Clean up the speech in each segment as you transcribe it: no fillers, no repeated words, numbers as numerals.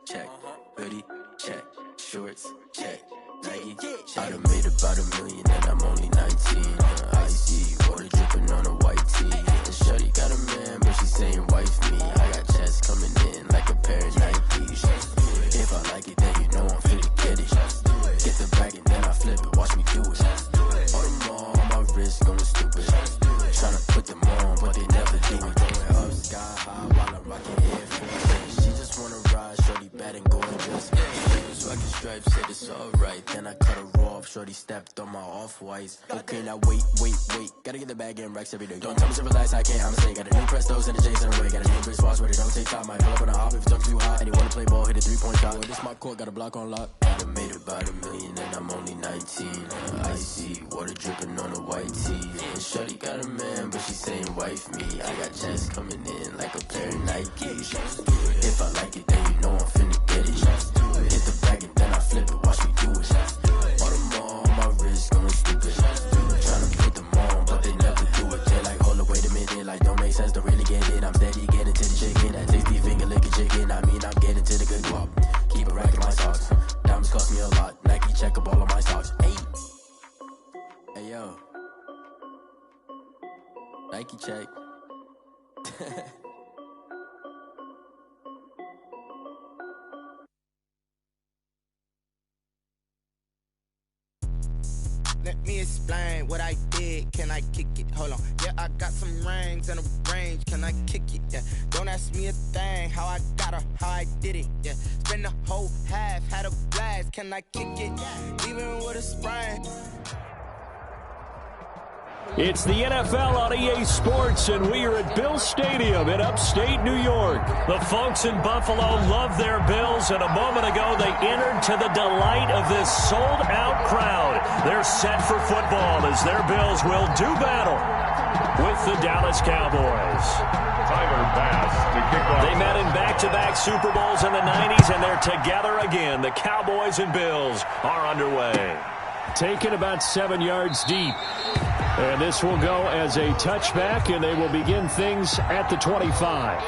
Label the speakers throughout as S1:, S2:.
S1: Check, hoodie, check, shorts, check, Nike. I done made about $1 million and I'm only 19. Icy, water dripping on a white tee. The shorty got a man, but she saying wife me. I got checks coming in like a pair of Nikes. If I like it, then you know I'm finna get it. Get the bag and then I flip it, watch me do it. On them all, my wrist going stupid. Tryna put them on, but they never do it. Going up sky high while I'm rocking Air Force. She just wanna ride, shorty bad and gorgeous. Rocking stripes, said it's alright. Then I cut her off, shorty stepped on my off-whites. Okay, now wait. Gotta get the bag and racks every day. Don't tell me to relax, I can't, I'ma say. Got a new Prestos and a J's in the way. Got a new Chris Foss, but it don't take time. Might pull up on a hop if it's talking too hot. And you wanna play ball, hit a 3-point shot. Well, this my court, got a block on lock. I done made about $1 million and I'm only 19. Icy, water dripping on a white tee. And shorty got a man, but she saying wife me. I got checks coming in like a pair of Nikes. If I like it, then you know I'm finna get it. Hit the bag and then I flip it, watch me do it. On them all, my wrist going stupid. Tryna put them on, but they never do it. They're like, hold up, wait a minute, like don't make sense to really get it. I'm steady getting to the chicken, that tasty finger licking chicken. I mean, I'm getting to the good guap. Keep a rack in my socks. Diamonds cost me a lot. Nike check up all of my stocks. Hey yo, Nike check.
S2: Let me explain what I did. Can I kick it? Hold on. Yeah, I got some rings and a range. Can I kick it? Yeah. Don't ask me a thing. How I got her, how I did it. Yeah. Spend the whole half, had a blast. Can I kick it? Even with a sprain.
S3: It's the NFL on EA Sports, and we are at Bill Stadium in upstate New York. The folks in Buffalo love their Bills, and a moment ago they entered to the delight of this sold-out crowd. They're set for football as their Bills will do battle with the Dallas Cowboys.
S4: Tyler Bass to kick off.
S3: They met in back-to-back Super Bowls in the 90s, and they're together again. The Cowboys and Bills are underway. Taken about 7 yards deep. And this will go as a touchback, and they will begin things at the 25.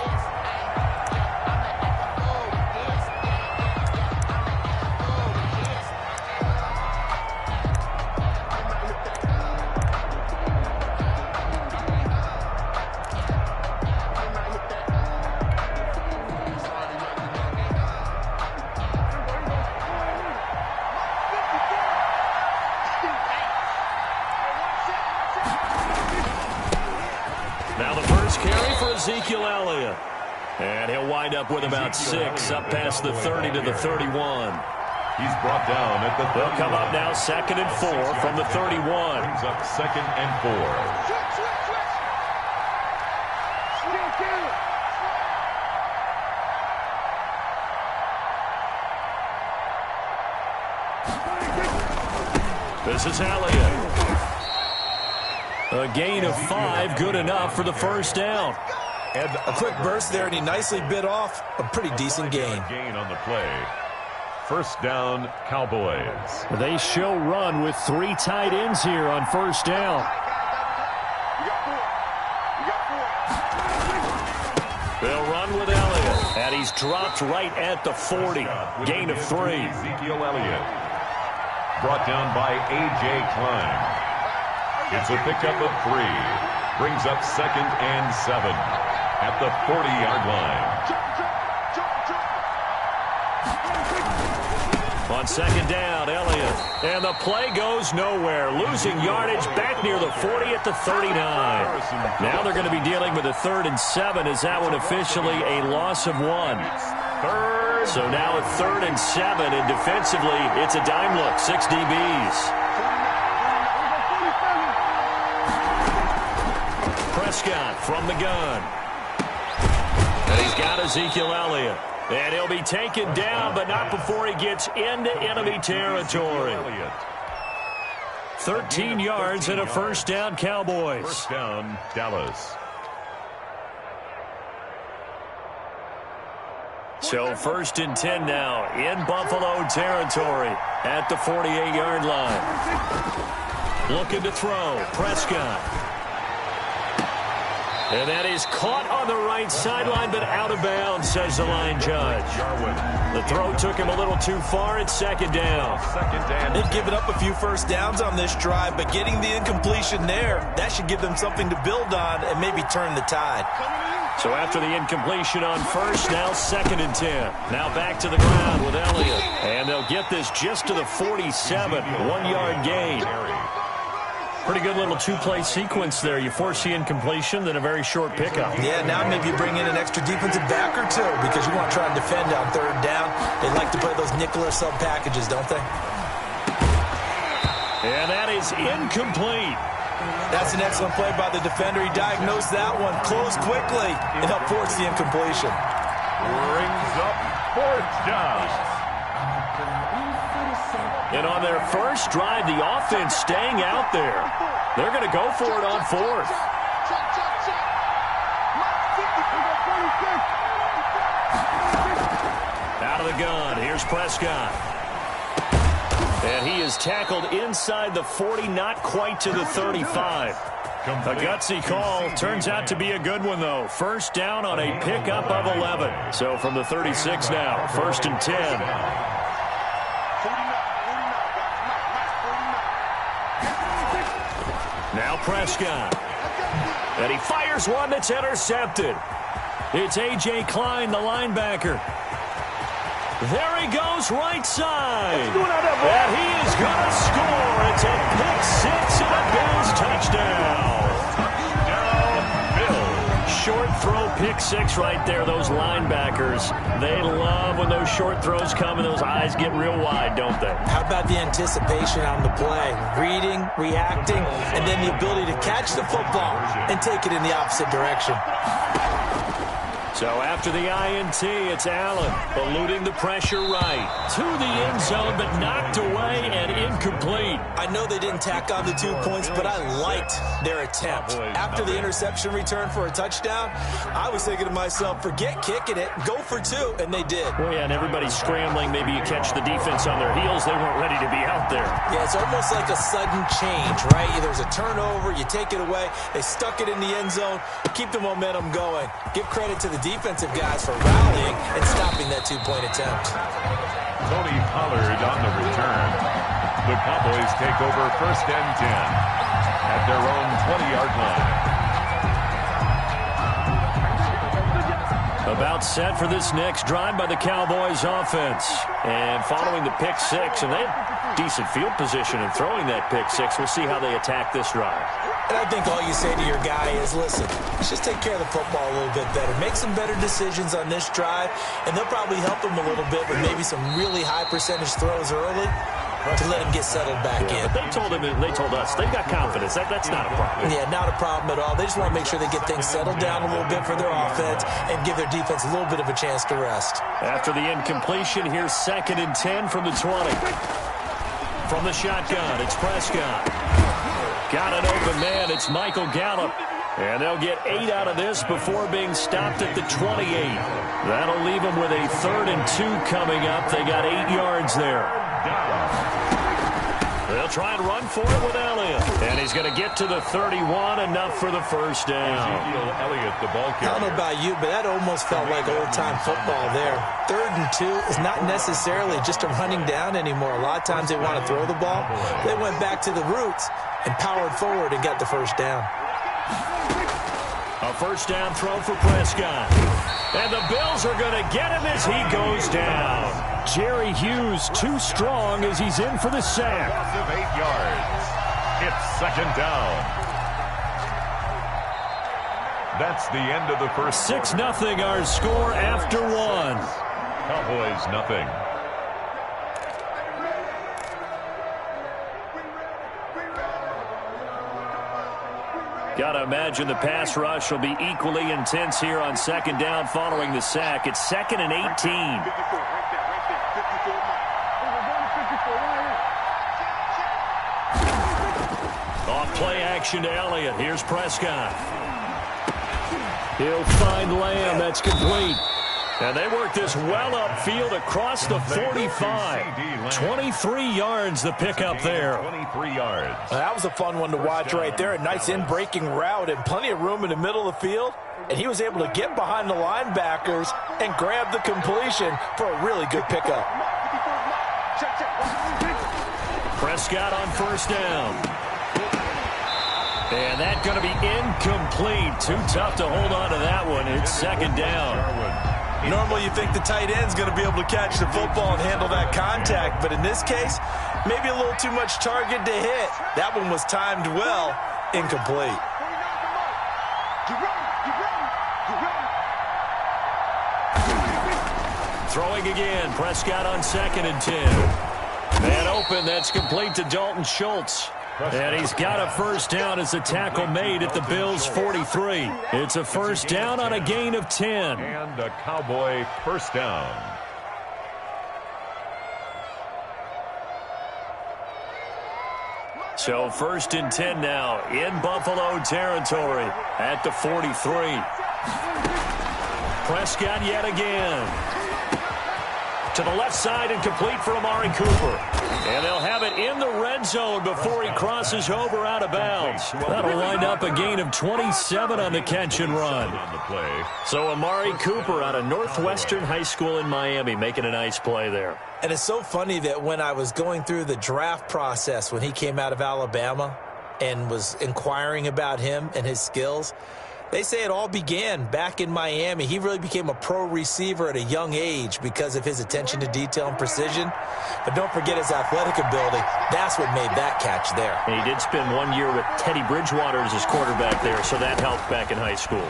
S3: And he'll wind up with about 6 up past the 30 to the 31.
S4: He's brought down at the 31.
S3: They'll come up now 2nd and 4 from the 31.
S4: Brings up 2nd and 4.
S3: This is Elliott. A gain of 5, good enough for the first down.
S5: And a quick burst there, and he nicely bit off a pretty decent gain.
S4: Gain on the play. First down, Cowboys.
S3: They show run with 3 tight ends here on first down. They'll run with Elliott, and he's dropped right at the 40. Gain of 3.
S4: Ezekiel Elliott. Brought down by A.J. Klein. It's a pickup of 3. Brings up 2nd and 7. At the 40-yard
S3: line. On 2nd down, Elliott. And the play goes nowhere. Losing yardage back near the 40 at the 39. Now they're going to be dealing with a 3rd and 7 as that one officially a loss of 1. So now a 3rd and 7, and defensively it's a dime look. 6 DBs. Prescott from the gun. And he's got Ezekiel Elliott. And he'll be taken down, but not before he gets into enemy territory. 13 yards and a first down, Cowboys.
S4: First down, Dallas.
S3: So 1st and 10 now in Buffalo territory at the 48-yard line. Looking to throw. Prescott. And that is caught on the right sideline, but out of bounds, says the line judge. The throw took him a little too far. It's second down.
S5: They've given up a few first downs on this drive, but getting the incompletion there, that should give them something to build on and maybe turn the tide.
S3: So after the incompletion on first, now 2nd and 10. Now back to the ground with Elliott. And they'll get this just to the 47. 1-yard gain. Pretty good little two-play sequence there. You force the incompletion, then a very short pickup.
S5: Yeah, now maybe you bring in an extra defensive back or two because you want to try and defend on 3rd down. They like to play those nickel or sub packages, don't they?
S3: And that is incomplete.
S5: That's an excellent play by the defender. He diagnosed that one, closed quickly, and helped force the incompletion.
S4: Brings up 4th down.
S3: And on their first drive, the offense staying out there. They're going to go for it on 4th. Out of the gun, here's Prescott. And he is tackled inside the 40, not quite to the 35. A gutsy call. Turns out to be a good one, though. First down on a pickup of 11. So from the 36 now, 1st and 10. Now Prescott. And he fires one that's intercepted. It's A.J. Klein, the linebacker. There he goes, right side. And he is going to score. It's a pick 6 and a Bills touchdown. Short throw, pick 6 right there. Those linebackers, they love when those short throws come and those eyes get real wide, don't they?
S5: How about the anticipation on the play? Reading, reacting, and then the ability to catch the football and take it in the opposite direction.
S3: So after the INT, it's Allen eluding the pressure right. To the end zone, but knocked away and incomplete.
S5: I know they didn't tack on the 2 points, but I liked their attempt. After the interception return for a touchdown, I was thinking to myself, forget kicking it, go for 2, and they did.
S3: Well, yeah, and everybody's scrambling. Maybe you catch the defense on their heels. They weren't ready to be out there.
S5: Yeah, it's almost like a sudden change, right? There's a turnover, you take it away, they stuck it in the end zone, keep the momentum going. Give credit to the defensive guys for rallying and stopping that 2-point attempt.
S4: Tony Pollard on the return. The Cowboys take over 1st and 10 at their own 20-yard line.
S3: About set for this next drive by the Cowboys offense. And following the pick 6, and they have decent field position in throwing that pick 6. We'll see how they attack this drive.
S5: And I think all you say to your guy is, listen, let's just take care of the football a little bit better. Make some better decisions on this drive, and they'll probably help him a little bit with maybe some really high percentage throws early to let him get settled back in.
S3: But they told us they've got confidence. That's not a problem.
S5: Yeah, not a problem at all. They just want to make sure they get things settled down a little bit for their offense and give their defense a little bit of a chance to rest.
S3: After the incompletion, here's 2nd and 10 from the 20. From the shotgun, it's Prescott. Got an open man. It's Michael Gallup. And they'll get 8 out of this before being stopped at the 28. That'll leave them with a 3rd and 2 coming up. They got 8 yards there. They'll try and run for it with Elliott. And he's going to get to the 31, enough for the first down.
S4: Elliott, the ball
S5: carrier. I don't know about you, but that almost felt like old-time football there. 3rd and 2 is not necessarily just a running down anymore. A lot of times they want to throw the ball. They went back to the roots and powered forward and got the first down.
S3: A first down throw for Prescott. And the Bills are going to get him as he goes down. Jerry Hughes too strong as he's in for the sack.
S4: 8 yards. It's 2nd down. That's the end of the first.
S3: 6-0 our score after 1.
S4: Cowboys nothing.
S3: Got to imagine the pass rush will be equally intense here on 2nd down following the sack. It's 2nd and 18. Off play action to Elliott. Here's Prescott. He'll find Lamb. That's complete. And they work this well upfield across the 45. 23 yards the pickup there.
S4: 23 yards.
S5: That was a fun one to watch right there. A nice in-breaking route and plenty of room in the middle of the field. And he was able to get behind the linebackers and grab the completion for a really good pickup.
S3: Prescott on first down. And that's going to be incomplete. Too tough to hold on to that one. It's second down.
S5: Normally you think the tight end's going to be able to catch the football and handle that contact, but in this case, maybe a little too much target to hit. That one was timed well, incomplete.
S3: Throwing again, Prescott on 2nd and 10. Man open, that's complete to Dalton Schultz. And he's got a first down as a tackle made at the Bills' 43. It's a first down on a gain of 10.
S4: And a Cowboy first down.
S3: So 1st and 10 now in Buffalo territory at the 43. Prescott yet again. To the left side and complete for Amari Cooper. And they'll have it in the red zone before he crosses over out of bounds. That'll wind up a gain of 27 on the catch and run. So Amari Cooper out of Northwestern High School in Miami making a nice play there.
S5: And it's so funny that when I was going through the draft process when he came out of Alabama and was inquiring about him and his skills, they say it all began back in Miami. He really became a pro receiver at a young age because of his attention to detail and precision. But don't forget his athletic ability. That's what made that catch there.
S3: And he did spend 1 year with Teddy Bridgewater as his quarterback there, so that helped back in high school.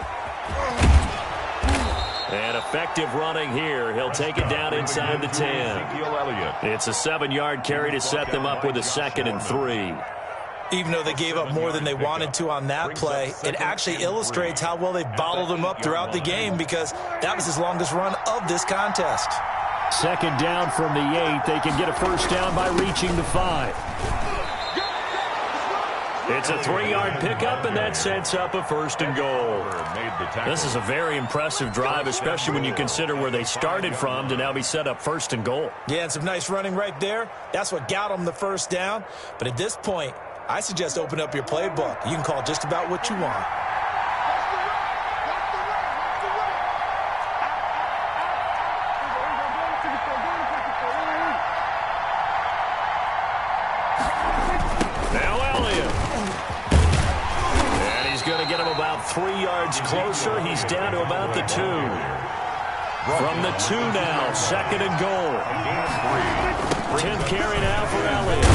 S3: And effective running here. He'll take it down inside the 10. It's a 7-yard carry to set them up with a 2nd and 3.
S5: Even though they gave up more than they wanted to on that play, it actually illustrates how well they bottled him up throughout the game because that was his longest run of this contest.
S3: 2nd down from the 8. They can get a first down by reaching the 5. It's a 3-yard pickup, and that sets up a 1st and goal. This is a very impressive drive, especially when you consider where they started from to now be set up 1st and goal.
S5: Yeah, and some nice running right there. That's what got them the first down. But at this point, I suggest open up your playbook. You can call just about what you want.
S3: Now Elliott. And he's going to get him about 3 yards closer. He's down to about the 2. From the 2 now, 2nd and goal. 10th carry now for Elliott.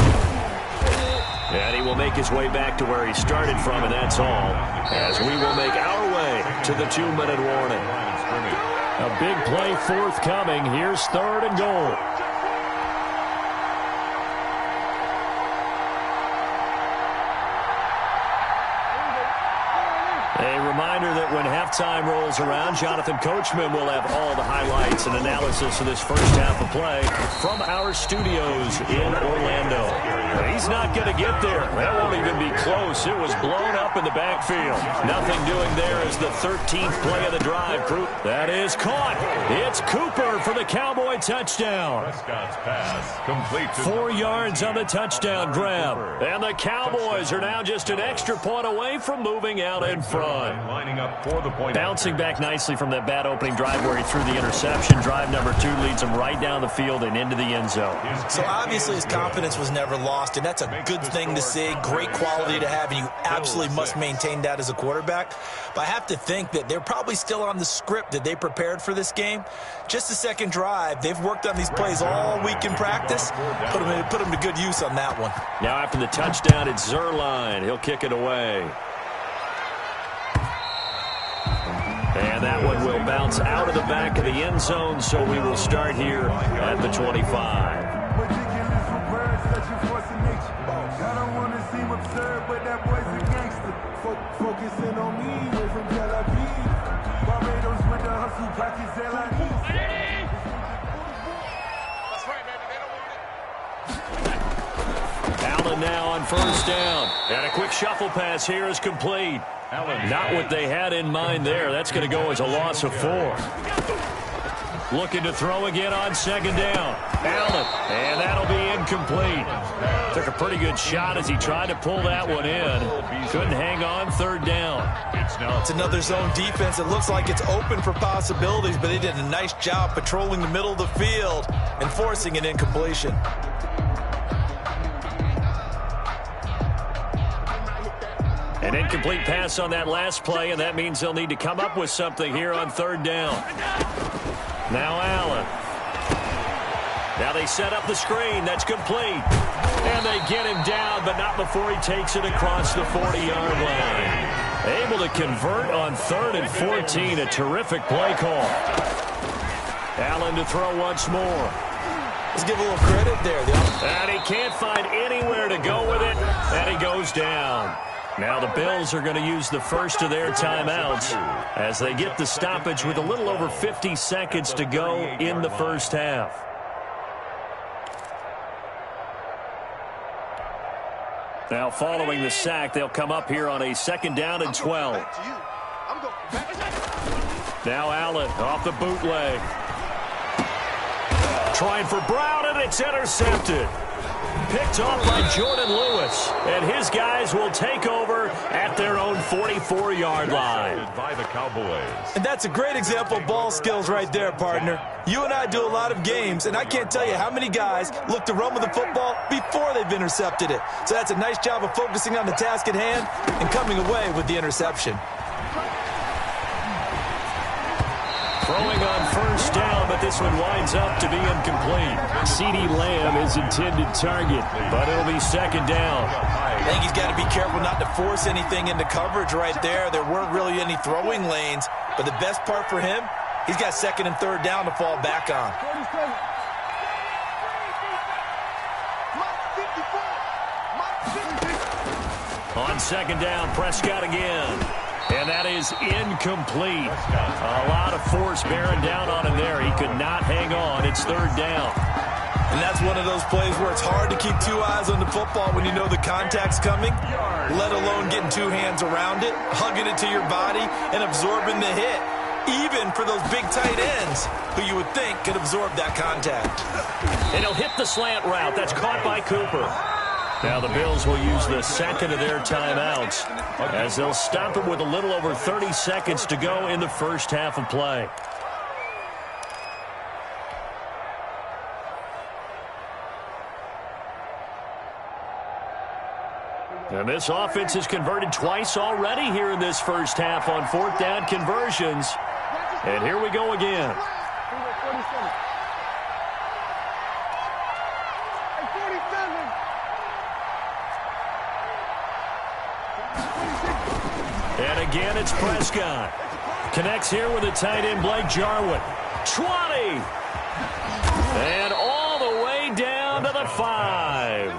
S3: And he will make his way back to where he started from, and that's all, as we will make our way to the 2-minute warning. A big play forthcoming. Here's 3rd and goal. A reminder that when halftime rolls around, Jonathan Coachman will have all the highlights and analysis of this first half of play from our studios in Orlando. He's not going to get there. That won't even be close. It was blown up in the backfield. Nothing doing there as the 13th play of the drive. That is caught. It's Cooper for the Cowboy touchdown.
S4: Prescott's pass complete.
S3: 4 yards on the touchdown grab. And the Cowboys are now just an extra point away from moving out in front.
S4: Lining up for the point.
S3: Bouncing back nicely from that bad opening drive where he threw the interception. Drive number 2 leads him right down the field and into the end zone.
S5: So obviously his confidence was never lost, and that's a good thing to see. Great quality to have, and you absolutely must maintain that as a quarterback. But I have to think that they're probably still on the script that they prepared for this game. Just the second drive, they've worked on these plays all week in practice. Put them to good use on that one.
S3: Now after the touchdown, it's Zerline. He'll kick it away. And that one will bounce out of the back of the end zone, so we will start here at the 25. Allen now on first down. And a quick shuffle pass here is complete. Not what they had in mind there. That's going to go as a loss of 4. Looking to throw again on second down. Allen, and that'll be incomplete. Took a pretty good shot as he tried to pull that one in. Couldn't hang on third down.
S5: It's another zone defense. It looks like it's open for possibilities, but they did a nice job patrolling the middle of the field and forcing an incompletion.
S3: An incomplete pass on that last play, and that means they'll need to come up with something here on third down. Now Allen. Now they set up the screen. That's complete. And they get him down, but not before he takes it across the 40-yard line. Able to convert on 3rd and 14. A terrific play call. Allen to throw once more.
S5: Let's give a little credit there.
S3: And he can't find anywhere to go with it, and he goes down. Now the Bills are going to use the first of their timeouts as they get the stoppage with a little over 50 seconds to go in the first half. Now following the sack, they'll come up here on a 2nd down and 12. Now Allen off the bootleg. Trying for Brown, and it's intercepted. Picked off by Jordan Lewis, and his guys will take over at their own 44-yard line.
S4: By the Cowboys.
S5: And that's a great example of ball skills right there, partner. You and I do a lot of games, and I can't tell you how many guys look to run with the football before they've intercepted it. So that's a nice job of focusing on the task at hand and coming away with the interception.
S3: Throwing on 1st down, but this one winds up to be incomplete. CeeDee Lamb is intended target, but it'll be 2nd down.
S5: I think he's got to be careful not to force anything into coverage right there. There weren't really any throwing lanes, but the best part for him, he's got 2nd and 3rd down to fall back on.
S3: On 2nd down, Prescott again. And that is incomplete. A lot of force bearing down on him there. He could not hang on. It's 3rd down.
S5: And that's one of those plays where it's hard to keep 2 eyes on the football when you know the contact's coming, let alone getting 2 hands around it, hugging it to your body, and absorbing the hit, even for those big tight ends who you would think could absorb that contact.
S3: And he'll hit the slant route. That's caught by Cooper. Now the Bills will use the 2nd of their timeouts as they'll stop it with a little over 30 seconds to go in the first half of play. And this offense has converted twice already here in this first half on 4th down conversions. And here we go again. And again, it's Prescott. Connects here with the tight end, Blake Jarwin. 20! And all the way down to the 5.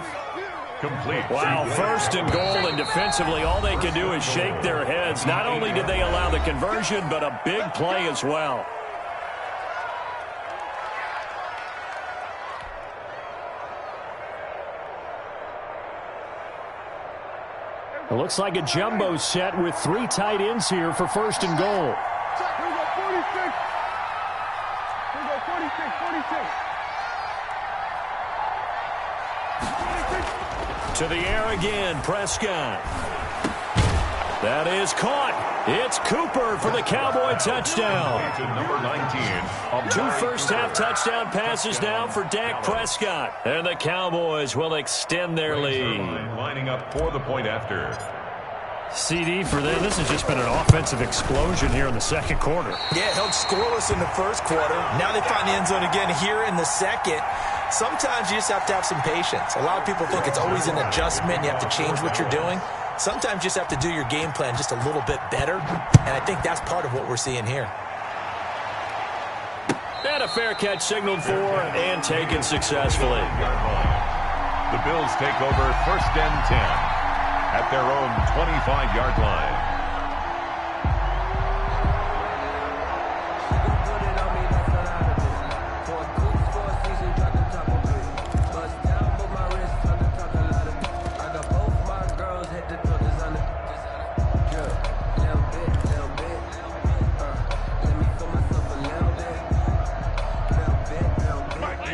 S4: Complete.
S3: Wow, 1st and goal, and defensively, all they can do is shake their heads. Not only did they allow the conversion, but a big play as well. It looks like a jumbo set with 3 tight ends here for 1st and goal.
S6: Here we go, 46. Here we go, 46.
S3: To the air again, Prescott. That is caught. It's Cooper for the Cowboy touchdown.
S4: To number 19.
S3: 2 first-half touchdown passes now for Dak Prescott. And the Cowboys will extend their lead.
S4: Lining up for the point after.
S3: CD for them. This has just been an offensive explosion here in the 2nd quarter.
S5: Yeah, held scoreless in the 1st quarter. Now they find the end zone again here in the 2nd. Sometimes you just have to have some patience. A lot of people think it's always an adjustment. You have to change what you're doing. Sometimes you just have to do your game plan just a little bit better, and I think that's part of what we're seeing here.
S3: And a fair catch signaled for and taken successfully.
S4: The Bills take over 1st and 10 at their own 25-yard line.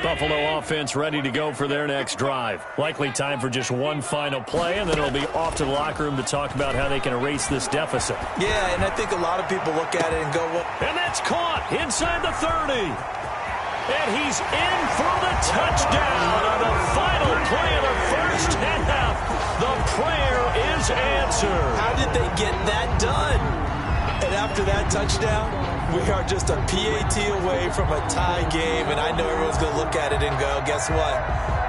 S3: Buffalo offense ready to go for their next drive. Likely time for just one final play, and then it'll be off to the locker room to talk about how they can erase this deficit.
S5: Yeah, and I think a lot of people look at it and go, well.
S3: And that's caught inside the 30. And he's in for the touchdown on the final play of the first half. The prayer is answered.
S5: How did they get that done? And after that touchdown, we are just a PAT away from a tie game, and I know everyone's going to look at it and go, guess what?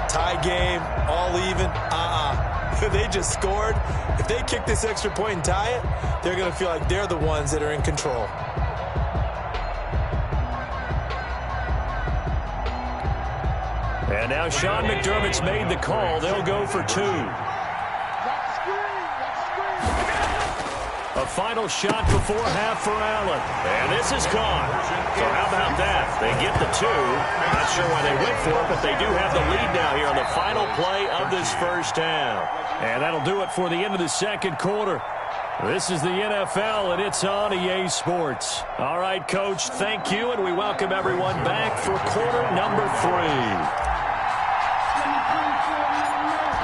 S5: Tie game, all even? They just scored. If they kick this extra point and tie it, they're going to feel like they're the ones that are in control.
S3: And now Sean McDermott's made the call. They'll go for 2. A final shot before half for Allen. And this is caught. So how about that? They get the 2. Not sure why they went for it, but they do have the lead now here on the final play of this first half. And that'll do it for the end of the second quarter. This is the NFL, and it's on EA Sports. All right, Coach, thank you, and we welcome everyone back for quarter number 3.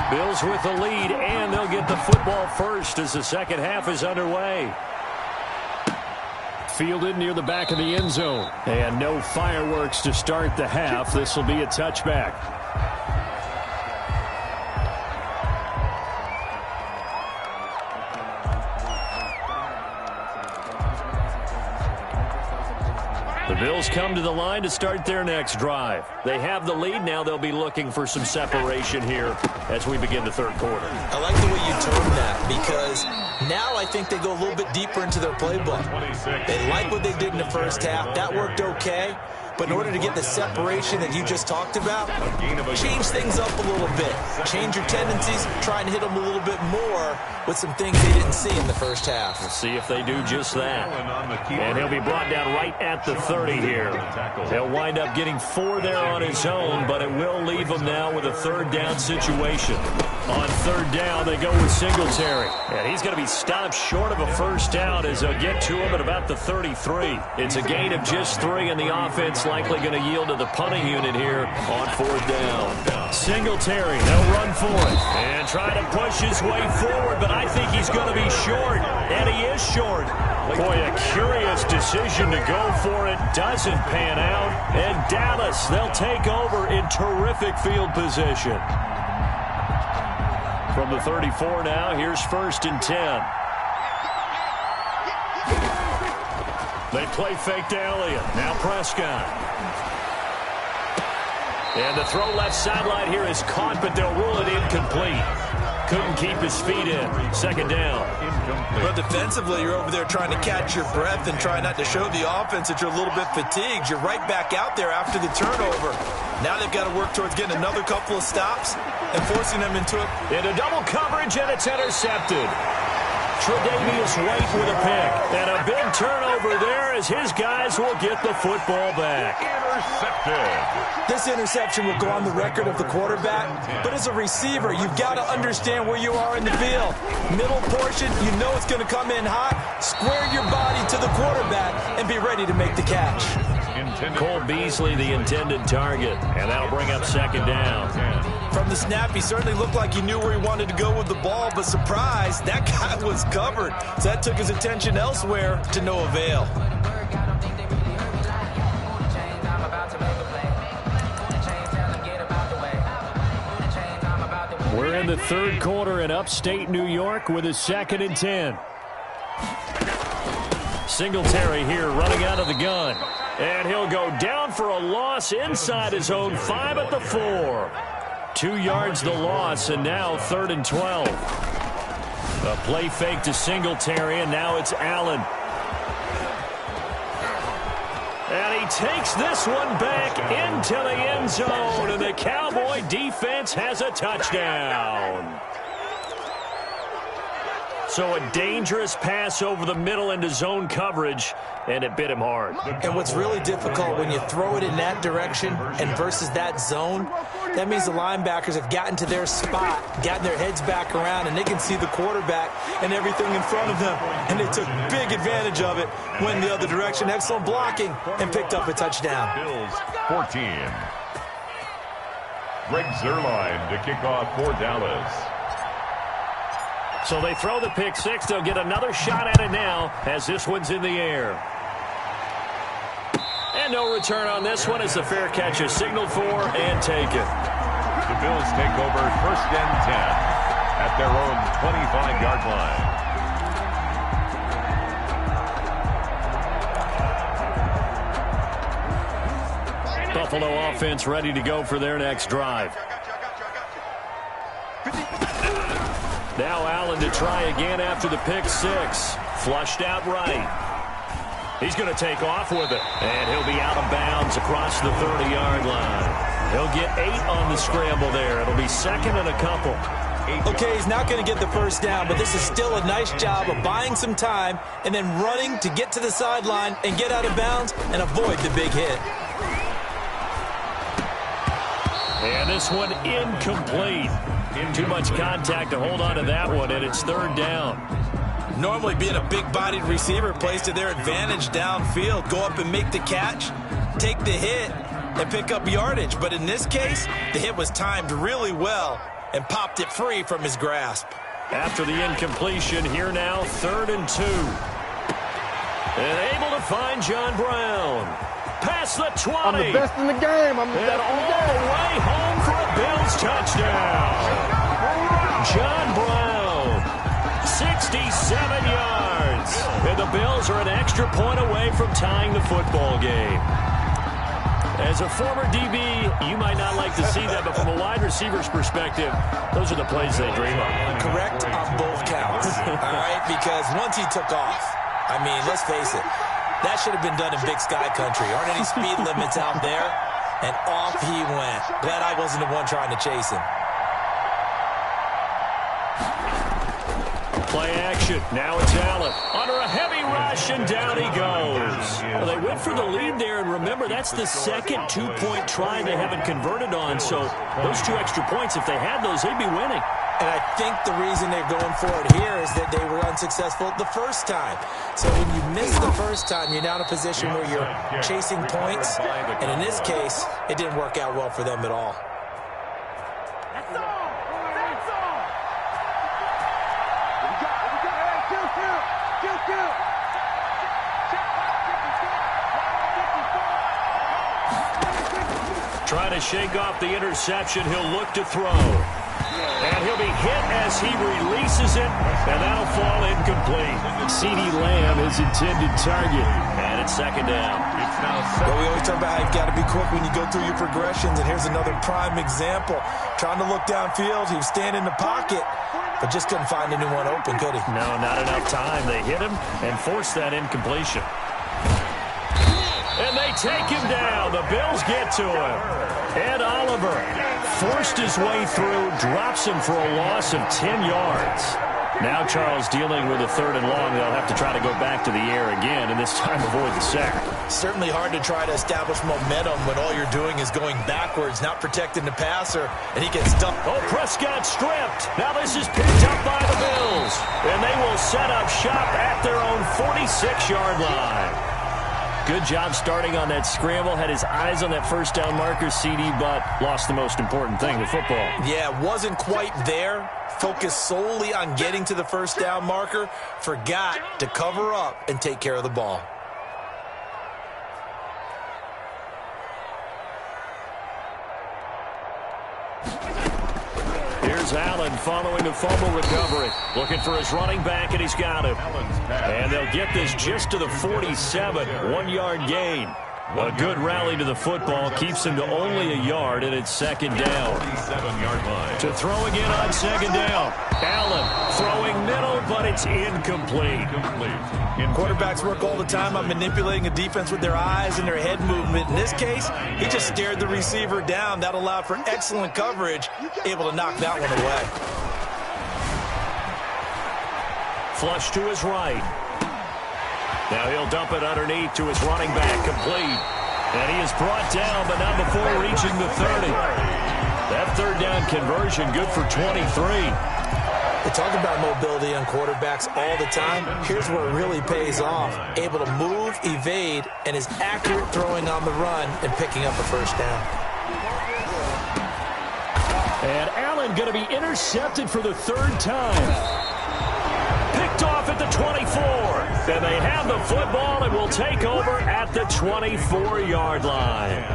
S3: Bills with the lead, and they'll get the football first as the second half is underway. Fielded near the back of the end zone. And no fireworks to start the half. This will be a touchback. The Bills come to the line to start their next drive. They have the lead. Now they'll be looking for some separation here as we begin the third quarter.
S5: I like the way you term that, because now I think they go a little bit deeper into their playbook. They like what they did in the first half. That worked okay. But in order to get the separation that you just talked about, change things up a little bit. Change your tendencies, try and hit them a little bit more with some things they didn't see in the first half.
S3: We'll see if they do just that. And he'll be brought down right at the 30 here. He'll wind up getting 4 there on his own, but it will leave him now with a third down situation. On third down, they go with Singletary. And he's going to be stopped short of a first down as they'll get to him at about the 33. It's a gain of just 3, and the offense likely going to yield to the punting unit here on fourth down. Singletary, they'll run for it and try to push his way forward, but I think he's going to be short, and he is short. Boy, a curious decision to go for it. Doesn't pan out, and Dallas, they'll take over in terrific field position. From the 34 now, here's 1st and 10. They play fake to Elliott. Now Prescott. And the throw left sideline here is caught, but they'll rule it incomplete. Couldn't keep his feet in. Second down.
S5: But defensively, you're over there trying to catch your breath and try not to show the offense that you're a little bit fatigued. You're right back out there after the turnover. Now they've got to work towards getting another couple of stops and forcing them into it.
S3: Into double coverage, and it's intercepted. Tre'Davious White with a pick. And a big turnover there as his guys will get the football back.
S4: Intercepted.
S5: This interception will go on the record of the quarterback, but as a receiver, you've got to understand where you are in the field. Middle portion, you know it's going to come in hot. Square your body to the quarterback and be ready to make the catch.
S3: Cole Beasley, the intended target, and that'll bring up second down.
S5: From the snap, he certainly looked like he knew where he wanted to go with the ball, but surprise, that guy was covered. So that took his attention elsewhere to no avail.
S3: We're in the third quarter in upstate New York with a 2nd and 10. Singletary here running out of the gun. And he'll go down for a loss inside his own 5 at the 4. 2 yards the loss, and now 3rd and 12. A play fake to Singletary, and now it's Allen. And he takes this one back into the end zone, and the Cowboy defense has a touchdown. So a dangerous pass over the middle into zone coverage, and it bit him hard.
S5: And what's really difficult when you throw it in that direction and versus that zone, that means the linebackers have gotten to their spot, gotten their heads back around, and they can see the quarterback and everything in front of them. And they took big advantage of it, went the other direction, excellent blocking, and picked up a touchdown.
S4: Bills 14. Greg Zuerlein to kick off for Dallas.
S3: So they throw the pick six. They'll get another shot at it now as this one's in the air. And no return on this one as the fair catch is signaled for and taken.
S4: The Bills take over 1st and 10 at their own 25-yard line.
S3: Buffalo offense ready to go for their next drive. Now Allen to try again after the pick six. Flushed out right. He's going to take off with it. And he'll be out of bounds across the 30-yard line. He'll get 8 on the scramble there. It'll be second and a couple.
S5: Okay, he's not going to get the first down, but this is still a nice job of buying some time and then running to get to the sideline and get out of bounds and avoid the big hit.
S3: And this one incomplete. Too much contact to hold on to that one, and it's 3rd down.
S5: Normally being a big-bodied receiver plays to their advantage downfield. Go up and make the catch, take the hit, and pick up yardage. But in this case, the hit was timed really well and popped it free from his grasp.
S3: After the incompletion, here now, 3rd and 2. And able to find John Brown. Past the 20.
S6: I'm the best in the game. I'm the
S3: and
S6: best in the
S3: all
S6: game.
S3: the way home for a Bills touchdown. John Brown, 67 yards. And the Bills are an extra point away from tying the football game. As a former DB, you might not like to see that, but from a wide receiver's perspective, those are the plays they dream of.
S5: Correct on both counts, all right? Because once he took off, I mean, let's face it, that should have been done in Big Sky Country. Aren't any speed limits out there? And off he went. Glad I wasn't the one trying to chase him.
S3: Play action. Now it's Allen. Under a heavy rush, and down he goes. Well, they went for the lead there, and remember, that's the second 2-point try they haven't converted on. So those 2 extra points, if they had those, they'd be winning.
S5: And I think the reason they're going for it here is that they were unsuccessful the first time. So when you miss the first time, you're now in a position where you're chasing points. And in this case, it didn't work out well for them at all.
S6: That's all. That's all. Here we go. Kill.
S3: Trying to shake off the interception. He'll look to throw. And he'll be hit as he releases it, and that'll fall incomplete. CeeDee Lamb, his intended target, and it's 2nd down.
S5: Well, we always talk about how you've got to be quick when you go through your progressions, and here's another prime example. Trying to look downfield, he was standing in the pocket, but just couldn't find anyone open, could he?
S3: No, not enough time. They hit him and forced that incompletion. And they take him down. The Bills get to him. Ed Oliver forced his way through, drops him for a loss of 10 yards. Now Charles dealing with a 3rd and long. They'll have to try to go back to the air again, and this time avoid the sack.
S5: Certainly hard to try to establish momentum when all you're doing is going backwards, not protecting the passer, and he gets dumped.
S3: Oh, Prescott stripped. Now this is picked up by the Bills, and they will set up shop at their own 46-yard line. Good job starting on that scramble. Had his eyes on that first down marker, CD, but lost the most important thing, the football.
S5: Yeah, wasn't quite there. Focused solely on getting to the first down marker. Forgot to cover up and take care of the ball.
S3: Here's Allen following the fumble recovery. Looking for his running back, and he's got him. And they'll get this just to the 47. 1-yard gain. A good rally to the football keeps him to only a yard, and it's 2nd down.
S4: 47-yard line.
S3: To throw again on 2nd down. Allen throwing middle, but it's incomplete.
S5: Quarterbacks work all the time on manipulating a defense with their eyes and their head movement. In this case, he just stared the receiver down. That allowed for excellent coverage, able to knock that one away.
S3: Flush to his right. Now he'll dump it underneath to his running back, complete. And he is brought down, but not before reaching the 30. That 3rd down conversion, good for 23.
S5: They talk about mobility on quarterbacks all the time. Here's where it really pays off. Able to move, evade, and is accurate throwing on the run and picking up a first down.
S3: And Allen going to be intercepted for the third time. Picked off at the 24. And they have the football and will take over at the 24-yard line.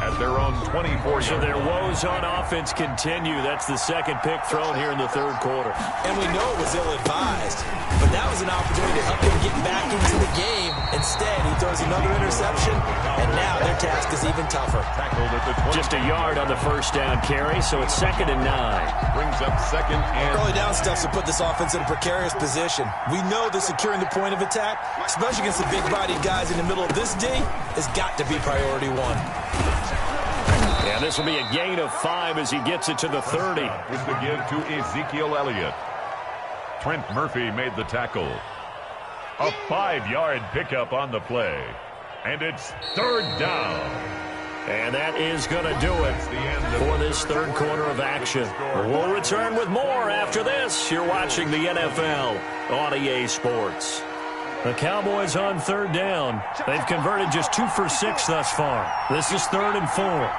S4: At their own 24-yard
S3: So their woes on offense continue. That's the second pick thrown here in the third quarter.
S5: And we know it was ill-advised, but that was an opportunity to help him get back into the game. Instead, he throws another interception, and now their task is even tougher.
S4: Tackled at the 20.
S3: Just a yard on the first down carry, so it's 2nd and 9.
S4: Brings up 2nd and...
S5: Early down stuffs will put this offense in a precarious position. We know that securing the point of attack, especially against the big-bodied guys in the middle of this D, has got to be priority one.
S3: Yeah, this will be a gain of 5 as he gets it to the 30.
S4: With the give to Ezekiel Elliott. Trent Murphy made the tackle. A 5-yard pickup on the play. And it's 3rd down.
S3: And that is going to do it for this third quarter of action. We'll return with more after this. You're watching the NFL on EA Sports. The Cowboys on 3rd down. They've converted just 2 for 6 thus far. This is 3rd and 4.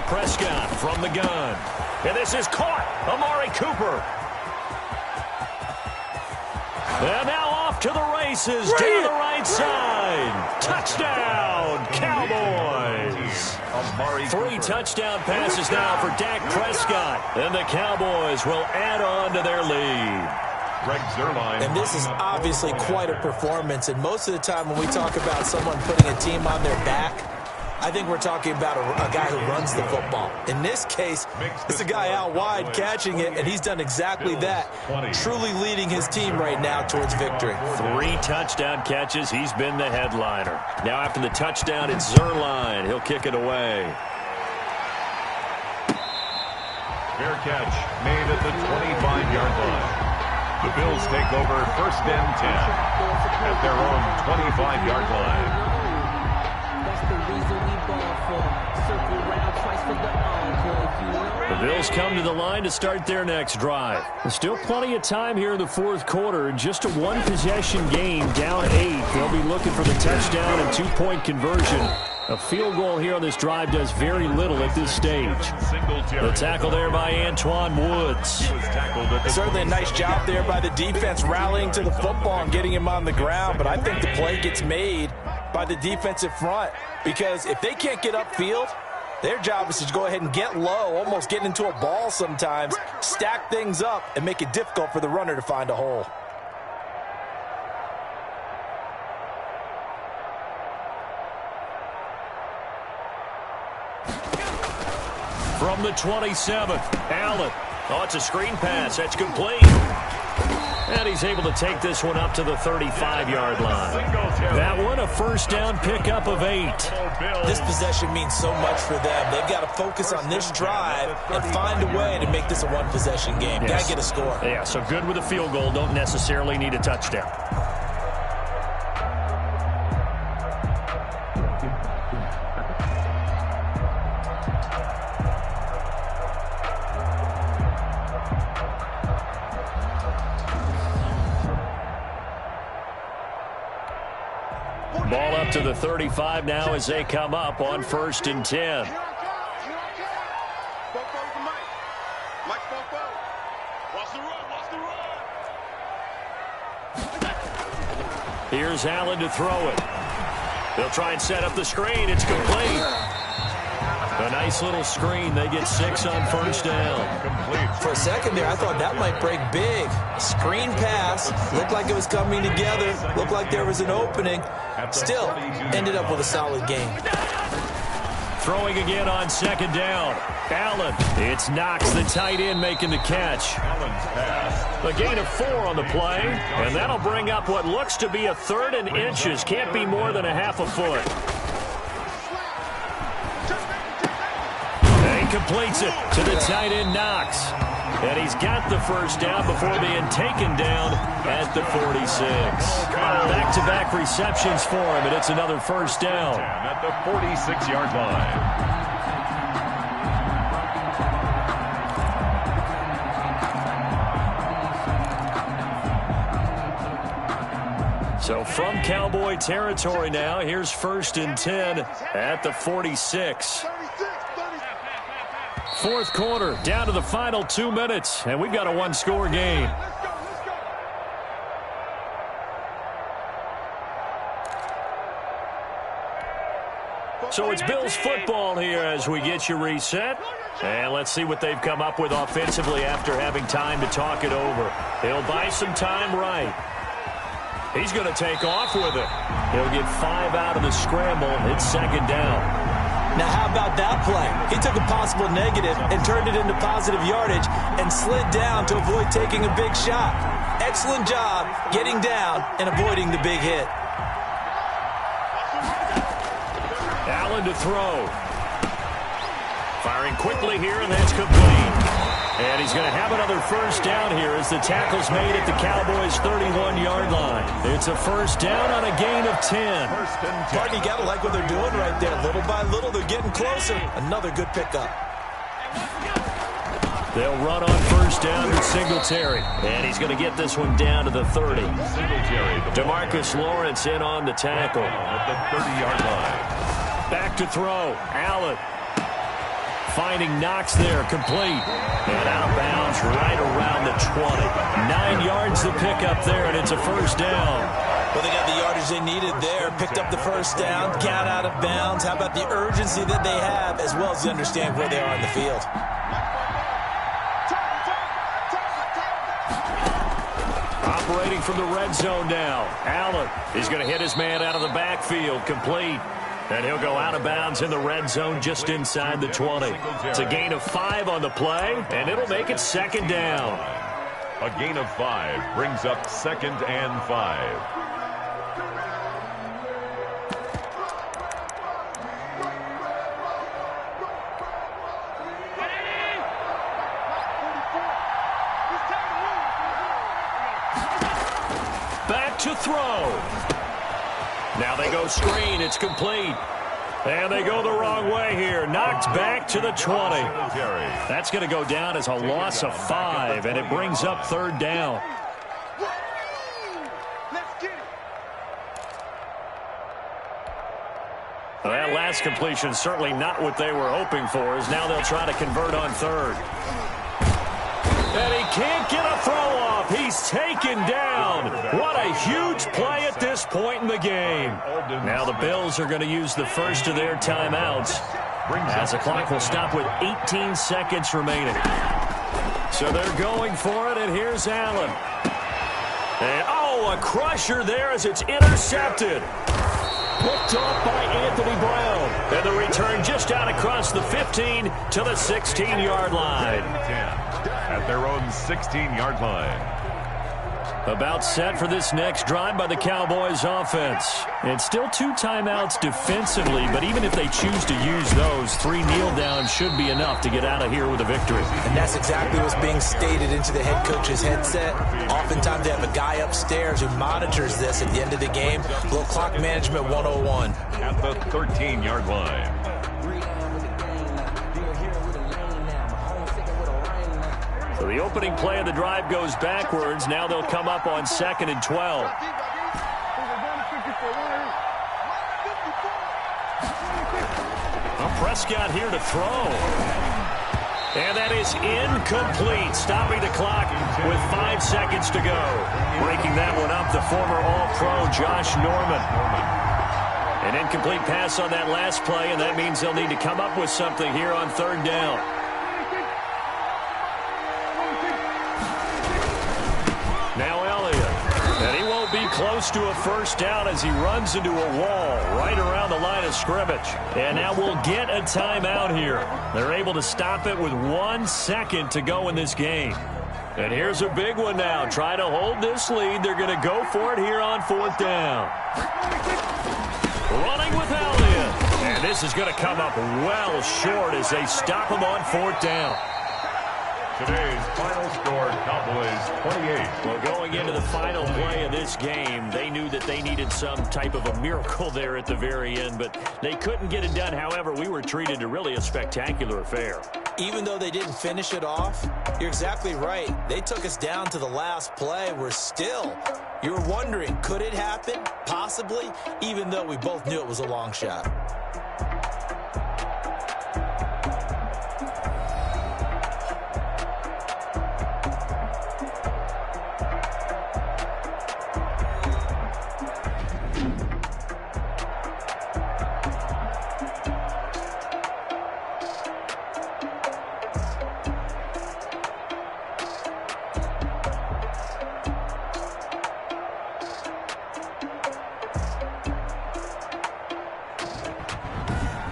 S3: Prescott from the gun. And this is caught. Amari Cooper. And now off to the races down the right side. Touchdown, Cowboys. 3 touchdown passes now for Dak Prescott. And the Cowboys will add on to their lead.
S5: And this is obviously quite a performance. And most of the time when we talk about someone putting a team on their back, I think we're talking about a guy who runs the football. In this case, it's a guy out wide catching it, and he's done exactly that, truly leading his team right now towards victory.
S3: 3 touchdown catches. He's been the headliner. Now after the touchdown, it's Zerline. He'll kick it away.
S4: Fair catch made at the 25-yard line. The Bills take over 1st and 10 at their own 25-yard line.
S3: The Bills come to the line to start their next drive. There's still plenty of time here in the fourth quarter. Just a 1-possession game, down 8. They'll be looking for the touchdown and 2-point conversion. A field goal here on this drive does very little at this stage. The tackle there by Antoine Woods.
S5: Certainly a nice job there by the defense rallying to the football and getting him on the ground, but I think the play gets made by the defensive front, because if they can't get upfield, their job is to go ahead and get low, almost get into a ball sometimes, stack things up, and make it difficult for the runner to find a hole.
S3: From the 27th, Allen. Oh, it's a screen pass. That's complete. And he's able to take this one up to the 35-yard line. That one, a first down pickup of 8.
S5: This possession means so much for them. They've got to focus on this drive and find a way to make this a one-possession game. Got to get a score.
S3: Yeah, so good with a field goal. Don't necessarily need a touchdown. Ball up to the 35 now as they come up on 1st and 10. Here's Allen to throw it. They'll try and set up the screen. It's complete. A nice little screen. They get 6 on first down.
S5: For a second there, I thought that might break big. Screen pass. Looked like it was coming together. Looked like there was an opening. Still, ended up with a solid game.
S3: Throwing again on 2nd down. Allen. It's Knox, the tight end, making the catch. A gain of 4 on the play. And that'll bring up what looks to be a 3rd and inches. Can't be more than a half a foot. And he completes it to the tight end, Knox. And he's got the first down before being taken down at the 46. Back-to-back receptions for him, and it's another first down.
S4: At the 46-yard line.
S3: So from Cowboy territory now, here's 1st and 10 at the 46. Fourth quarter, down to the final 2 minutes, and we've got a one-score game. So it's Bills football here as we get you reset. And let's see what they've come up with offensively after having time to talk it over. He'll buy some time right. He's going to take off with it. He'll get 5 out of the scramble. It's 2nd down.
S5: Now, how about that play? He took a possible negative and turned it into positive yardage and slid down to avoid taking a big shot. Excellent job getting down and avoiding the big hit.
S3: Allen to throw. Firing quickly here, and that's complete. And he's going to have another 1st down here as the tackle's made at the Cowboys' 31-yard line. It's a 1st down on a gain of 10.
S5: Martin, you got to like what they're doing right there. Little by little, they're getting closer. Another good pickup.
S3: They'll run on 1st down to Singletary. And he's going to get this one down to the 30. DeMarcus Lawrence in on the tackle.
S4: At the 30-yard line.
S3: Back to throw. Allen. Finding Knox there, complete. And out of bounds right around the 20. 9 yards to pick up there, and it's a 1st down.
S5: Well, they got the yardage they needed there. Picked up the 1st down, got out of bounds. How about the urgency that they have, as well as the understand where they are in the field?
S3: Operating from the red zone now. Allen is going to hit his man out of the backfield, complete. And he'll go out of bounds in the red zone just inside the 20. It's a gain of 5 on the play, and it'll make it 2nd down.
S4: A gain of 5 brings up 2nd and 5.
S3: Back to throw. Now they go screen. It's complete. And they go the wrong way here. Knocked back to the 20. That's going to go down as a loss of 5, and it brings up 3rd down. Well, that last completion certainly not what they were hoping for, as now they'll try to convert on 3rd. And he can't get a throw off. He's taken down. What a huge play at this point in the game. Now the Bills are going to use the first of their timeouts, as the clock will stop with 18 seconds remaining. So they're going for it, and here's Allen. And, oh, a crusher there as it's intercepted. Picked off by Anthony Brown. And the return just out across the 15 to the 16-yard line.
S4: At their own 16-yard line.
S3: About set for this next drive by the Cowboys offense. It's still 2 timeouts defensively, but even if they choose to use those, 3 kneel downs should be enough to get out of here with a victory.
S5: And that's exactly what's being stated into the head coach's headset. Oftentimes they have a guy upstairs who monitors this at the end of the game. A little clock management 101.
S4: At the 13-yard line.
S3: So the opening play of the drive goes backwards. Now they'll come up on 2nd and 12. Well, Prescott here to throw. And that is incomplete, stopping the clock with 5 seconds to go. Breaking that one up, the former All-Pro Josh Norman. An incomplete pass on that last play, and that means they'll need to come up with something here on 3rd down. Now Elliott, and he won't be close to a 1st down as he runs into a wall right around the line of scrimmage. And now we'll get a timeout here. They're able to stop it with 1 second to go in this game. And here's a big one now. Try to hold this lead. They're going to go for it here on 4th down. Running with Elliott. And this is going to come up well short as they stop him on 4th down.
S4: Today's final score, Cowboys 28.
S3: Well, going into the final play of this game, they knew that they needed some type of a miracle there at the very end, but they couldn't get it done. However, we were treated to really a spectacular affair.
S5: Even though they didn't finish it off, you're exactly right. They took us down to the last play. You were wondering, could it happen? Possibly, even though we both knew it was a long shot.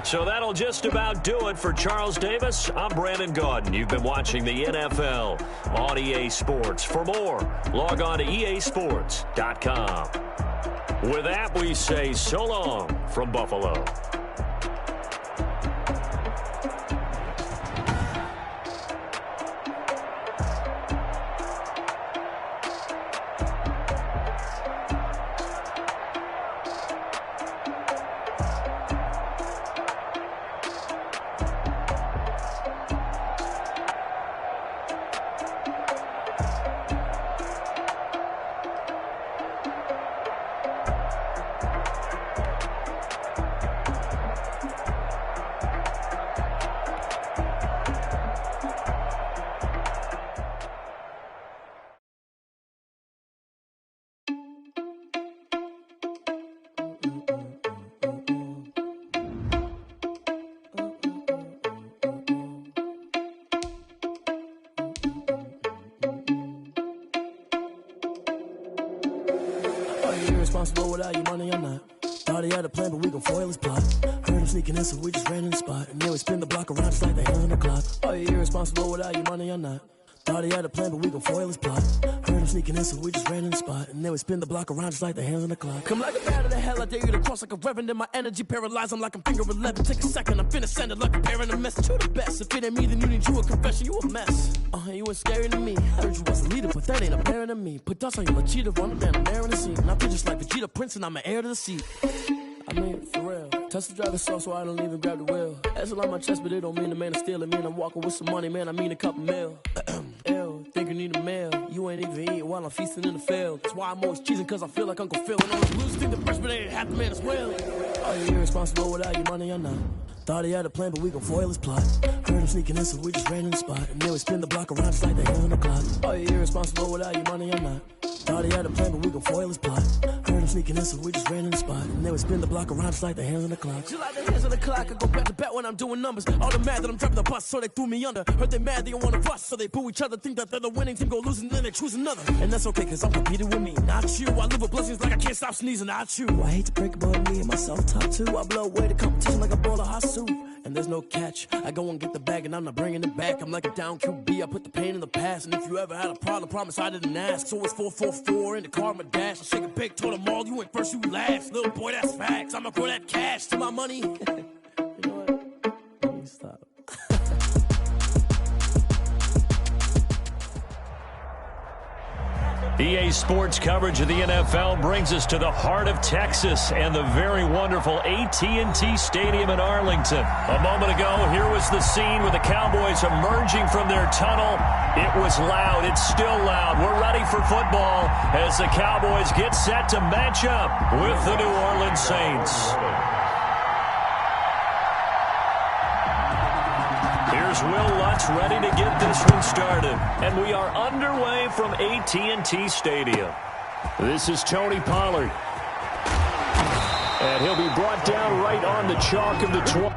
S3: So that'll just about do it for Charles Davis. I'm Brandon Gaudin. You've been watching the NFL on EA Sports. For more, log on to easports.com. With that, we say so long from Buffalo.
S7: Irresponsible without your money or not. Thought he had a plan, but we gon' foil his plot. Heard him sneaking in, so we just ran in the spot. And then we spin the block around just like the hands on the clock. Are you irresponsible without your money or not? Thought he had a plan, but we gon' foil his plot. Heard him sneaking in, so we just ran in the spot. And then we spin the block around just like the hands on the clock. Come like a bat of the hell, I dare you to cross like a reverend. And my energy paralyzed, I'm like I'm finger 11. Take a second, I'm finna send it like a parent a message. You the best, if it ain't me, then you need you a confession. You a mess, you ain't scary to me. Heard you was a leader, but that ain't apparent to me. Put dust on you, cheetah, run man, I'm there in the scene. And I feel just like Vegeta Prince, and I'm an heir to the seat. I mean, for real. Touch the driver's soft, so I don't even grab the wheel. That's on my chest, but it don't mean the man is stealing. Man, I'm walking with some money, man, I mean a couple mil. Ew, think you need a meal. You ain't even eating while I'm feasting in the field. That's why I'm always cheesing, cause I feel like Uncle Phil. And all the blues think the freshman ain't half the man as well. Are you irresponsible without your money or not? Thought he had a plan, but we gon' foil his plot. Heard him sneaking in, so we just ran in the spot. And then we spin the block around just like the hands on the clock. Are you irresponsible without your money or not? Thought he had a plan, but we gon' foil his plot. Heard him sneaking in, so we just ran in the spot. And then we spin the block around just like the hands on the clock. Just like the hands on the clock, I go back to back when I'm doing numbers. All the mad that I'm driving the bus, so they threw me under. Heard they mad, they don't wanna bust, so they boo each other. Think that they're the winning team, go losing, then they choose another. And that's okay, cause I'm competing with me, not you. I live with blessings like I can't stop sneezing, not you. I hate to break it, but me and myself top two. I blow away the competition like a bowl of hot soup. And there's no catch. I go and get the bag and I'm not bringing it back. I'm like a down QB, I put the pain in the past. And if you ever had a problem, promise I didn't ask. So it's 444 in the car, my dash. I shake a big, told them all, you ain't first, you last. Little boy, that's facts. I'ma throw that cash to my money. You know what? Let me stop.
S3: EA Sports coverage of the NFL brings us to the heart of Texas and the very wonderful AT&T Stadium in Arlington. A moment ago, here was the scene with the Cowboys emerging from their tunnel. It was loud. It's still loud. We're ready for football as the Cowboys get set to match up with the New Orleans Saints. Here's Will Lutz ready to get this one started. And we are underway from AT&T Stadium. This is Tony Pollard. And he'll be brought down right on the chalk of the 20.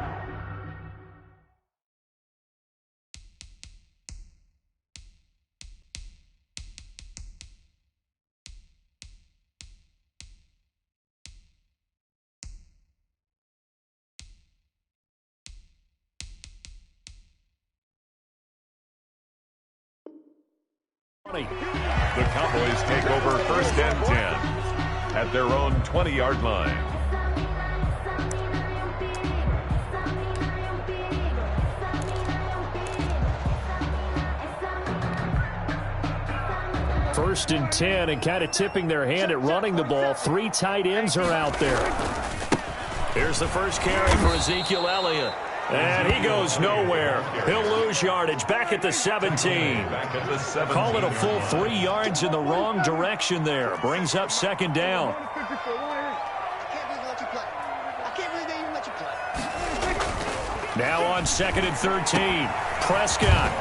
S4: The Cowboys take over 1st and 10 at their own 20-yard line.
S3: 1st and 10, and kind of tipping their hand at running the ball. 3 tight ends are out there. Here's the first carry for Ezekiel Elliott. And he goes nowhere. He'll lose yardage back at the 17. Call it a full 3 yards in the wrong direction there. Brings up 2nd down. Now on 2nd and 13. Prescott.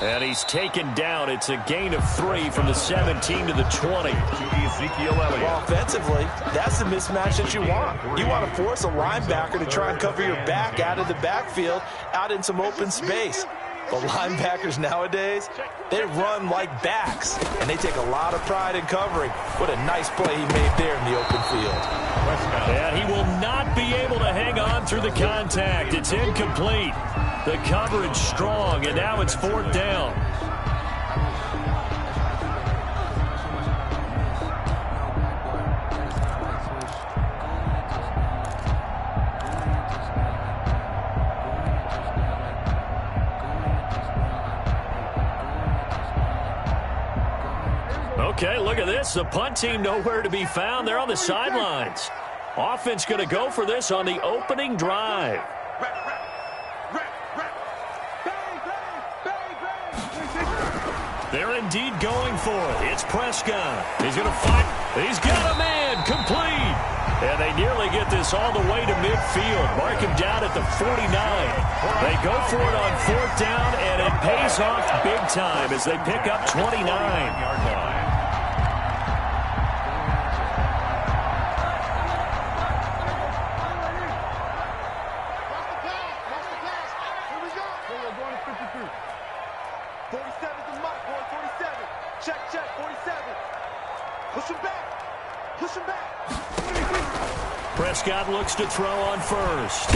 S3: And he's taken down. It's a gain of 3 from the 17 to the 20.
S4: Ezekiel Elliott.
S5: Well, offensively, that's the mismatch that you want. You want to force a linebacker to try and cover your back out of the backfield, out in some open space. But linebackers nowadays, they run like backs, and they take a lot of pride in covering. What a nice play he made there in the open field.
S3: And he will not be able to hang on through the contact. It's incomplete. The coverage strong, and now it's 4th down. Okay, look at this. The punt team nowhere to be found. They're on the sidelines. Offense going to go for this on the opening drive. They're indeed going for it. It's Prescott. He's going to fight. He's got a man. Complete. And they nearly get this all the way to midfield. Mark him down at the 49. They go for it on 4th down, and it pays off big time as they pick up 29. Prescott looks to throw on 1st.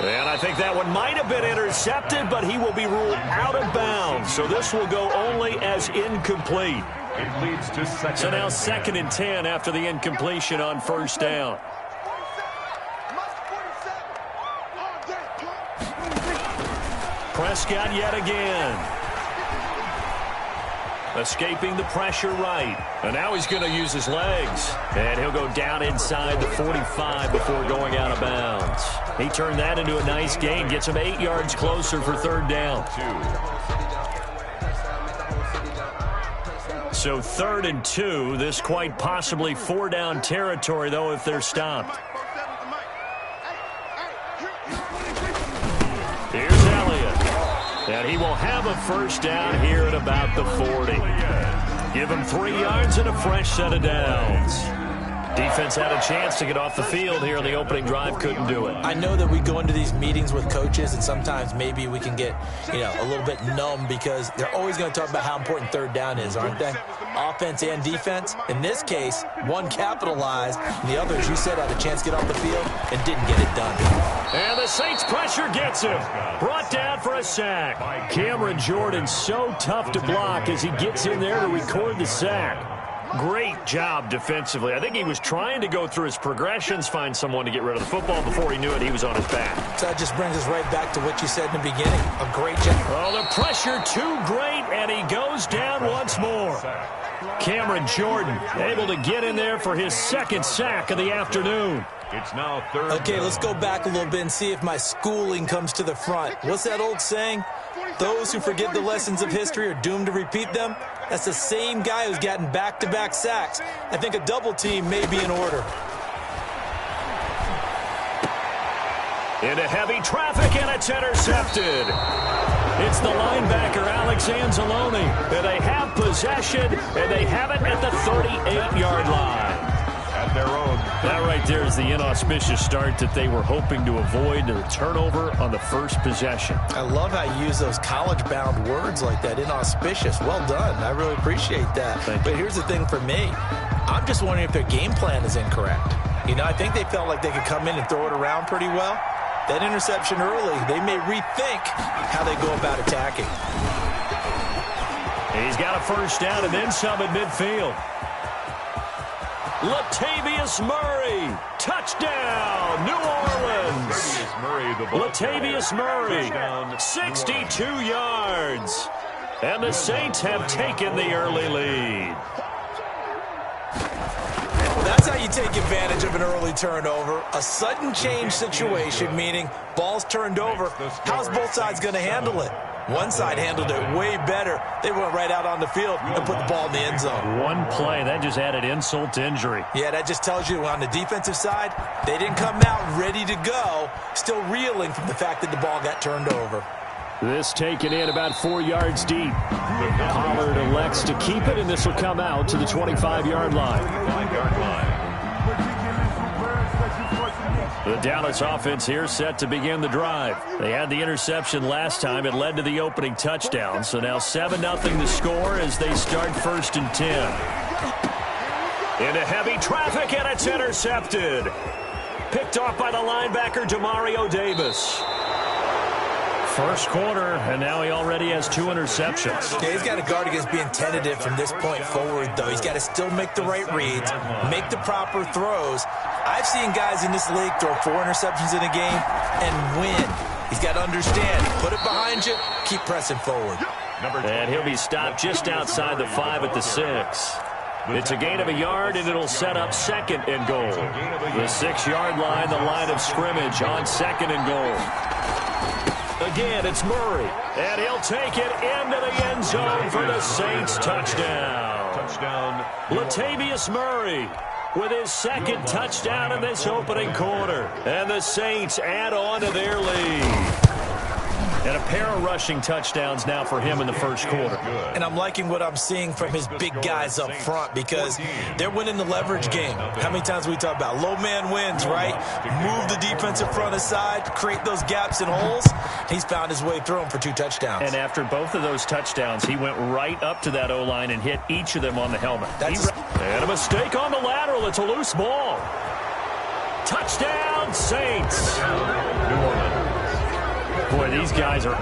S3: And I think that one might have been intercepted, but he will be ruled out of bounds. So this will go only as incomplete.
S4: It leads to 2nd.
S3: So now 2nd and 10 after the incompletion on 1st down. Prescott yet again. Escaping the pressure right. And now he's going to use his legs. And he'll go down inside the 45 before going out of bounds. He turned that into a nice gain. Gets him 8 yards closer for 3rd down. So 3rd and 2. This quite possibly 4-down territory, though, if they're stopped. Here's Elliott. And he will have a 1st down here at about the 40. Give him 3 yards and a fresh set of downs. Defense had a chance to get off the field here on the opening drive, couldn't do it.
S5: I know that we go into these meetings with coaches, and sometimes maybe we can get, a little bit numb because they're always going to talk about how important 3rd down is, aren't they? Offense and defense. In this case, one capitalized, and the other, as you said, had a chance to get off the field and didn't get it done.
S3: And the Saints pressure gets him. Brought down for a sack. Cameron Jordan so tough to block as he gets in there to record the sack. Great job defensively. I think he was trying to go through his progressions, find someone to get rid of the football. Before he knew it, he was on his back.
S5: So that just brings us right back to what you said in the beginning. A great job.
S3: Oh, the pressure too great, and he goes down once more. Cameron Jordan able to get in there for his 2nd sack of the afternoon.
S4: It's now 3rd.
S5: Okay, let's go back a little bit and see if my schooling comes to the front. What's that old saying? Those who forget the lessons of history are doomed to repeat them. That's the same guy who's gotten back-to-back sacks. I think a double team may be in order.
S3: Into heavy traffic, and it's intercepted. It's the linebacker, Alex Anzalone. And they have possession, and they have it at the 38-yard line.
S4: At their own.
S3: That right there is the inauspicious start that they were hoping to avoid, the turnover on the first possession.
S5: I love how you use those college-bound words like that, inauspicious. Well done. I really appreciate that. But here's the thing for me. I'm just wondering if their game plan is incorrect. I think they felt like they could come in and throw it around pretty well. That interception early, they may rethink how they go about attacking.
S3: He's got a 1st down and then some at midfield. Latavius Murray, touchdown, New Orleans. Latavius Murray, 62 yards. And the Saints have taken the early lead.
S5: That's how you take advantage of an early turnover. A sudden change situation, meaning ball's turned over. How's both sides going to handle it? One side handled it way better. They went right out on the field and put the ball in the end zone.
S3: One play, that just added insult to injury.
S5: Yeah, that just tells you on the defensive side, they didn't come out ready to go, still reeling from the fact that the ball got turned over.
S3: This taken in about 4 yards deep. Pollard elects to keep it, and this will come out to the 25-yard line. The Dallas offense here set to begin the drive. They had the interception last time. It led to the opening touchdown. So now 7-0 to score as they start 1st and 10. Into heavy traffic, and it's intercepted. Picked off by the linebacker, Demario Davis. First quarter, and now he already has 2 interceptions.
S5: Yeah, he's got to guard against being tentative from this point forward, though. He's got to still make the right reads, make the proper throws. I've seen guys in this league throw 4 interceptions in a game and win. He's got to understand, put it behind you, keep pressing forward.
S3: And he'll be stopped just outside the 5 at the 6. It's a gain of a yard, and it'll set up 2nd and goal. The 6-yard line, the line of scrimmage on 2nd and goal. Again, it's Murray, and he'll take it into the end zone for the Saints touchdown. Latavius Murray with his 2nd touchdown in this opening quarter. And the Saints add on to their lead. And a pair of rushing touchdowns now for him in the first quarter.
S5: And I'm liking what I'm seeing from his big guys up front because they're winning the leverage game. How many times we talk about low man wins, right? Move the defensive front aside, create those gaps and holes. He's found his way through them for 2 touchdowns.
S3: And after both of those touchdowns, he went right up to that O-line and hit each of them on the helmet. And a mistake on the lateral. It's a loose ball. Touchdown, Saints. Boy, these guys are